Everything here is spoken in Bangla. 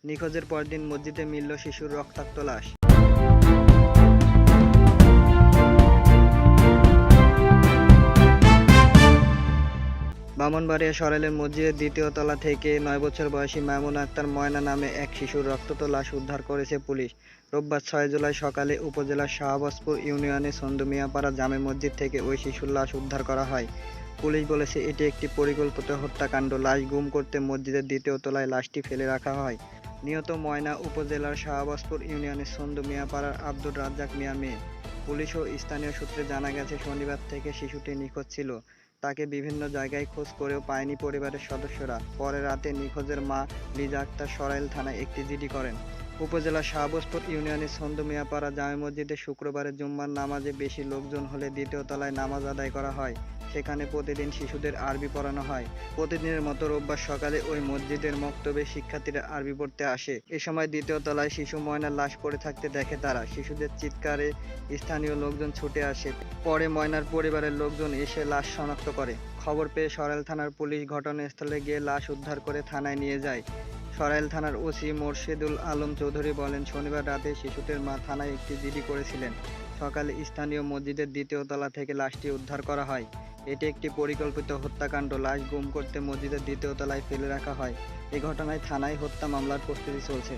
নিখোঁজের পরদিন মসজিদে মিলল শিশুর রক্তাক্ত লাশ। ব্রাহ্মণবাড়িয়া সরাইলের মসজিদের দ্বিতীয় তলা থেকে ৯ বছর বয়সী মামুন আক্তার ময়না নামে এক শিশুর রক্তাক্ত লাশ উদ্ধার করেছে পুলিশ। রোববার ৬ জুলাই সকালে উপজেলার শাহবাজপুর ইউনিয়নের সন্দুমিয়াপাড়া জামে মসজিদ থেকে ওই শিশুর লাশ উদ্ধার করা হয়। পুলিশ বলেছে, এটি একটি পরিকল্পিত হত্যাকাণ্ড। লাশ গুম করতে মসজিদের দ্বিতীয় তলায় লাশটি ফেলে রাখা হয়। নিহত ময়না উপজেলার শাহবাজপুর ইউনিয়নের সন্দুমিয়াপাড়ার আব্দুর রাজ্জাক মিয়ার মেয়ে। পুলিশ ও স্থানীয় সূত্রে জানা গেছে, শনিবার থেকে শিশুটি নিখোঁজ ছিল। তাকে বিভিন্ন জায়গায় খোঁজ করেও পায়নি পরিবারের সদস্যরা। পরে রাতে নিখোঁজের মা লিজা আক্তার সরাইল থানায় একটি জিডি করেন। উপজেলার শাহবাজপুর ইউনিয়নের সন্দুমিয়াপাড়া জামে মসজিদে শুক্রবারের জুম্মার নামাজে বেশি লোকজন হলে দ্বিতীয় তলায় নামাজ আদায় করা হয়। সেখানে প্রতিদিন শিশুদের আরবি পড়ানো হয়। প্রতিদিনের মতো রোববার সকালে ওই মসজিদের মক্তবে শিক্ষার্থীরা আরবি পড়তে আসে। এ সময় দ্বিতীয় তলায় শিশু ময়নার লাশ পড়ে থাকতে দেখে তারা। শিশুদের চিৎকারে স্থানীয় লোকজন ছুটে আসে। পরে ময়নার পরিবারের লোকজন এসে লাশ শনাক্ত করে। খবর পেয়ে সরাইল থানার পুলিশ ঘটনাস্থলে গিয়ে লাশ উদ্ধার করে থানায় নিয়ে যায়। সরাইল থানার ওসি মোরশেদুল আলম চৌধুরী বলেন, শনিবার রাতে শিশুটির মা থানায় একটি জিডি করেছিলেন। সকালে স্থানীয় মসজিদের দ্বিতীয় তলা থেকে লাশটি উদ্ধার করা হয়। এটি একটি পরিকল্পিত হত্যাকাণ্ড। লাশ গুম করতে মসজিদের দ্বিতীয় তলায় ফেলে রাখা হয়। এ ঘটনায় থানায় হত্যা মামলার প্রস্তুতি চলছে।